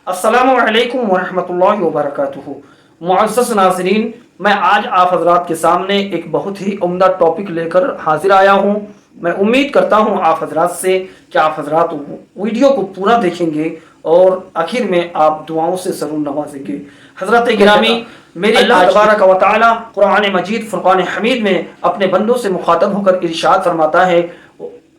السلام علیکم ورحمۃ اللہ وبرکاتہ۔ معزز ناظرین، میں آج آپ حضرات کے سامنے ایک بہت ہی عمدہ ٹاپک لے کر حاضر آیا ہوں۔ میں امید کرتا ہوں آپ حضرات سے کہ آپ حضرات ویڈیو کو پورا دیکھیں گے اور آخر میں آپ دعاؤں سے ضرور نوازیں گے۔ حضرات گرامی، میری اللہ تبارک و تعالی قرآن مجید فرقان حمید میں اپنے بندوں سے مخاطب ہو کر ارشاد فرماتا ہے،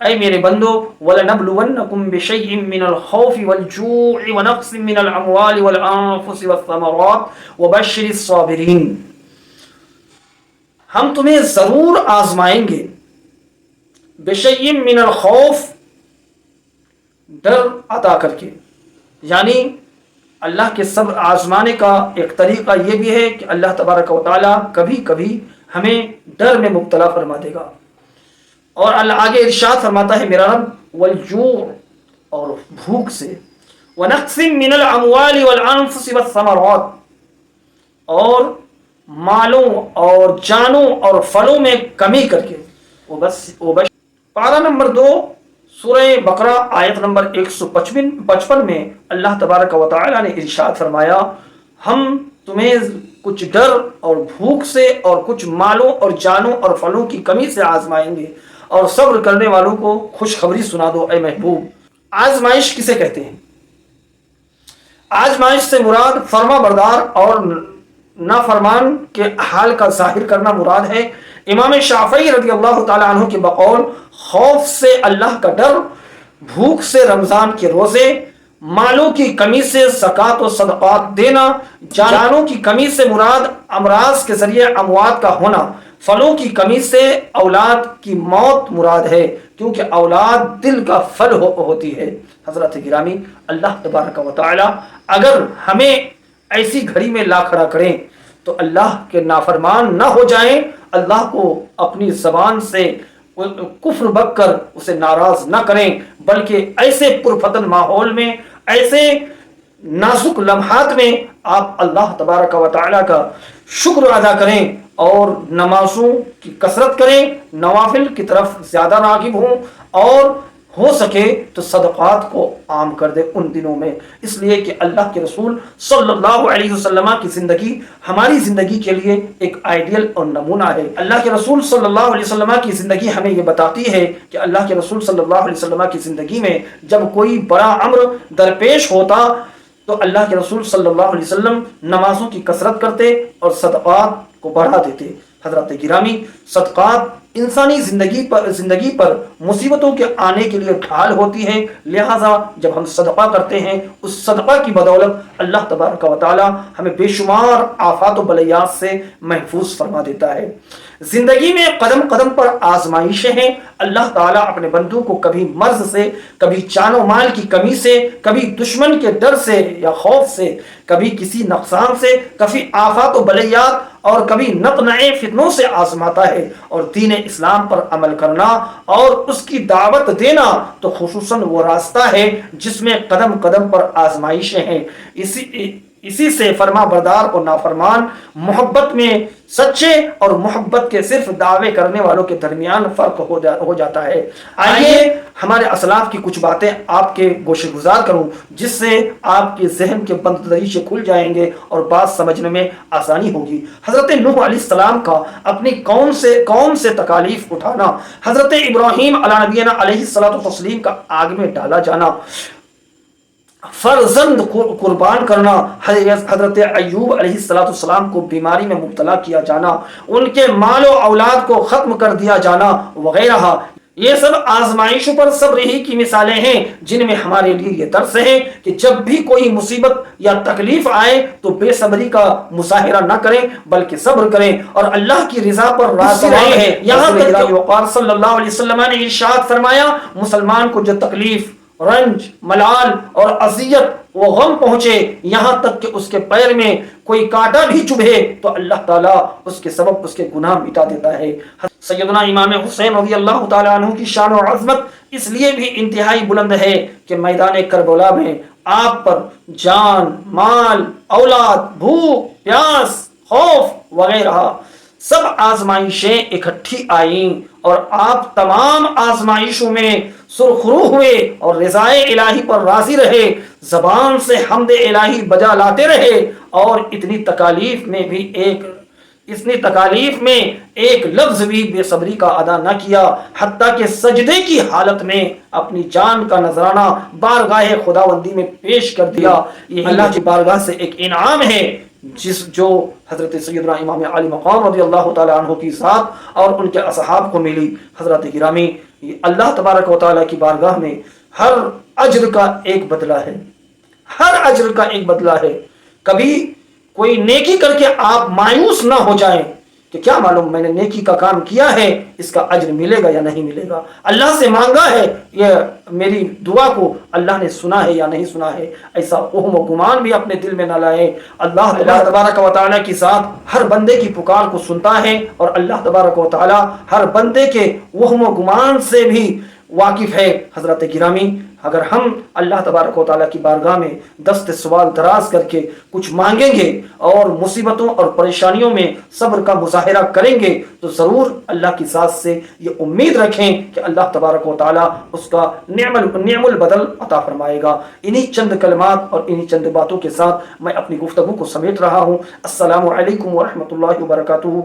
اے میرے بندو، وَلَنَبْلُوَنَّكُمْ بِشَيْءٍ مِّنَ الْخَوْفِ وَالْجُوعِ وَنَقْصٍ مِّنَ الْأَمْوَالِ وَالْأَنفُسِ وَالثَّمَرَاتِ وَبَشِّرِ الصَّابِرِينَ۔ ہم تمہیں ضرور آزمائیں گے، بِشَيْءٍ مِّنَ الْخَوْفِ، ڈر عطا کر کے، یعنی اللہ کے صبر آزمانے کا ایک طریقہ یہ بھی ہے کہ اللہ تبارک و تعالیٰ کبھی کبھی ہمیں ڈر میں مبتلا فرما دے گا۔ اور اللہ آگے ارشاد فرماتا ہے میرا رب، والجوع، اور بھوک سے، ونقص من الاموال والانفس والثمرات، اور مالوں اور جانوں اور پھلوں میں کمی کر کے۔ پارہ نمبر 2 سورہ بقرہ آیت نمبر 155 میں اللہ تبارک و تعالی نے ارشاد فرمایا، ہم تمہیں کچھ ڈر اور بھوک سے اور کچھ مالوں اور جانوں اور پھلوں کی کمی سے آزمائیں گے، اور صبر کرنے والوں کو خوشخبری سنا دو اے محبوب۔ آزمائش کسے کہتے ہیں؟ آزمائش سے مراد فرما بردار اور نافرمان کے حال کا ظاہر کرنا مراد ہے۔ امام شافعی رضی اللہ تعالی عنہ کے بقول، خوف سے اللہ کا ڈر، بھوک سے رمضان کے روزے، مالوں کی کمی سے زکوٰۃ و صدقات دینا، جانوں کی کمی سے مراد امراض کے ذریعے اموات کا ہونا، پھلوں کی کمی سے اولاد کی موت مراد ہے، کیونکہ اولاد دل کا پھل ہوتی ہے۔ حضرت گرامی، اللہ تبارک و تعالی اگر ہمیں ایسی گھڑی میں لا کھڑا کریں تو اللہ کے نافرمان نہ ہو جائیں، اللہ کو اپنی زبان سے کفر بک کر اسے ناراض نہ کریں، بلکہ ایسے پرفتن ماحول میں، ایسے نازک لمحات میں آپ اللہ تبارک و تعالی کا شکر ادا کریں اور نمازوں کی کثرت کریں، نوافل کی طرف زیادہ راغب ہوں، اور ہو سکے تو صدقات کو عام کر دے ان دنوں میں، اس لیے کہ اللہ کے رسول صلی اللہ علیہ وسلم کی زندگی ہماری زندگی کے لیے ایک آئیڈیل اور نمونہ ہے۔ اللہ کے رسول صلی اللہ علیہ وسلم کی زندگی ہمیں یہ بتاتی ہے کہ اللہ کے رسول صلی اللہ علیہ وسلم کی زندگی میں جب کوئی بڑا امر درپیش ہوتا تو اللہ کے رسول صلی اللہ علیہ وسلم نمازوں کی کثرت کرتے اور صدقات کو بڑھا دیتے۔ حضرت گرامی، صدقات انسانی زندگی پر مصیبتوں کے آنے کے لیے ڈھال ہوتی ہے، لہذا جب ہم صدقہ کرتے ہیں، اس صدقہ کی بدولت اللہ تبارک و تعالی ہمیں بے شمار آفات و بلیات سے محفوظ فرما دیتا ہے۔ زندگی میں قدم قدم پر آزمائشیں ہیں۔ اللہ تعالیٰ اپنے بندوں کو کبھی مرض سے، کبھی جان و مال کی کمی سے، کبھی دشمن کے ڈر سے یا خوف سے، کبھی کسی نقصان سے، کبھی آفات و بلیات اور کبھی نتنئے فتنوں سے آزماتا ہے، اور دین اسلام پر عمل کرنا اور اس کی دعوت دینا تو خصوصاً وہ راستہ ہے جس میں قدم قدم پر آزمائشیں ہیں۔ اسی سے فرما بردار اور نافرمان محبت میں سچے اور محبت کے صرف دعوے کرنے والوں کے درمیان فرق ہو جاتا ہے۔ آئیے ہمارے اسلاف کی کچھ باتیں آپ کے گوشے گزار کروں، جس سے آپ کے ذہن کے بند دریچے کھل جائیں گے اور بات سمجھنے میں آسانی ہوگی۔ حضرت نوح علیہ السلام کا اپنی قوم سے تکالیف اٹھانا، حضرت ابراہیم علیہ نبینا علیہ الصلوۃ والتسلیم کا آگ میں ڈالا جانا، فرزند قربان کرنا، حضرت ایوب علیہ السلام کو بیماری میں مبتلا کیا جانا، ان کے مال و اولاد کو ختم کر دیا جانا وغیرہ، یہ سب آزمائشوں پر صبر ہی کی مثالیں ہیں، جن میں ہمارے لیے یہ درس ہے کہ جب بھی کوئی مصیبت یا تکلیف آئے تو بے صبری کا مظاہرہ نہ کریں بلکہ صبر کریں اور اللہ کی رضا پر راضی رہیں۔ یہاں تک کہ وقار صلی اللہ علیہ وسلم نے ارشاد فرمایا، مسلمان کو جو تکلیف، رنج، ملال اور اذیت و غم پہنچے، یہاں تک کہ اس کے پیر میں کوئی کانٹا بھی چبھے، تو اللہ تعالیٰ اس کے سبب اس کے گناہ مٹا دیتا ہے۔ سیدنا امام حسین رضی اللہ تعالیٰ عنہ کی شان و عظمت اس لیے بھی انتہائی بلند ہے کہ میدان کربلا میں آپ پر جان، مال، اولاد، بھوک، پیاس، خوف وغیرہ سب آزمائشیں اکٹھی آئیں، اور آپ تمام آزمائشوں میں سرخرو ہوئے اور رضائے الہی پر راضی رہے، زبان سے حمد الہی بجا لاتے رہے، اور اتنی تکالیف میں ایک لفظ بھی بے صبری کا ادا نہ کیا، حتیٰ کہ سجدے کی حالت میں اپنی جان کا نذرانہ بارگاہ خداوندی میں پیش کر دیا۔ یہ اللہ کی بارگاہ سے ایک انعام ہے جو حضرت سیدنا امام علی مقام رضی اللہ تعالی عنہ کی ذات اور ان کے اصحاب کو ملی۔ حضرات گرامی، یہ اللہ تبارک و تعالی کی بارگاہ میں ہر اجر کا ایک بدلہ ہے، ہر اجر کا ایک بدلہ ہے۔ کبھی کوئی نیکی کر کے آپ مایوس نہ ہو جائیں کہ کیا معلوم میں نے نیکی کا کام کیا ہے، اس کا اجر ملے گا یا نہیں ملے گا، اللہ سے مانگا ہے، یہ میری دعا کو اللہ نے سنا ہے یا نہیں سنا ہے، ایسا وہم و گمان بھی اپنے دل میں نہ لائیں۔ اللہ تبارک و تعالیٰ کی ذات ہر بندے کی پکار کو سنتا ہے، اور اللہ تبارک و تعالیٰ ہر بندے کے وہم و گمان سے بھی واقف ہے۔ حضرات گرامی، اگر ہم اللہ تبارک و تعالیٰ کی بارگاہ میں دست سوال دراز کر کے کچھ مانگیں گے اور مصیبتوں اور پریشانیوں میں صبر کا مظاہرہ کریں گے، تو ضرور اللہ کی ذات سے یہ امید رکھیں کہ اللہ تبارک و تعالیٰ اس کا نعم البدل عطا فرمائے گا۔ انہی چند کلمات اور انہی چند باتوں کے ساتھ میں اپنی گفتگو کو سمیٹ رہا ہوں۔ السلام علیکم ورحمۃ اللہ وبرکاتہ۔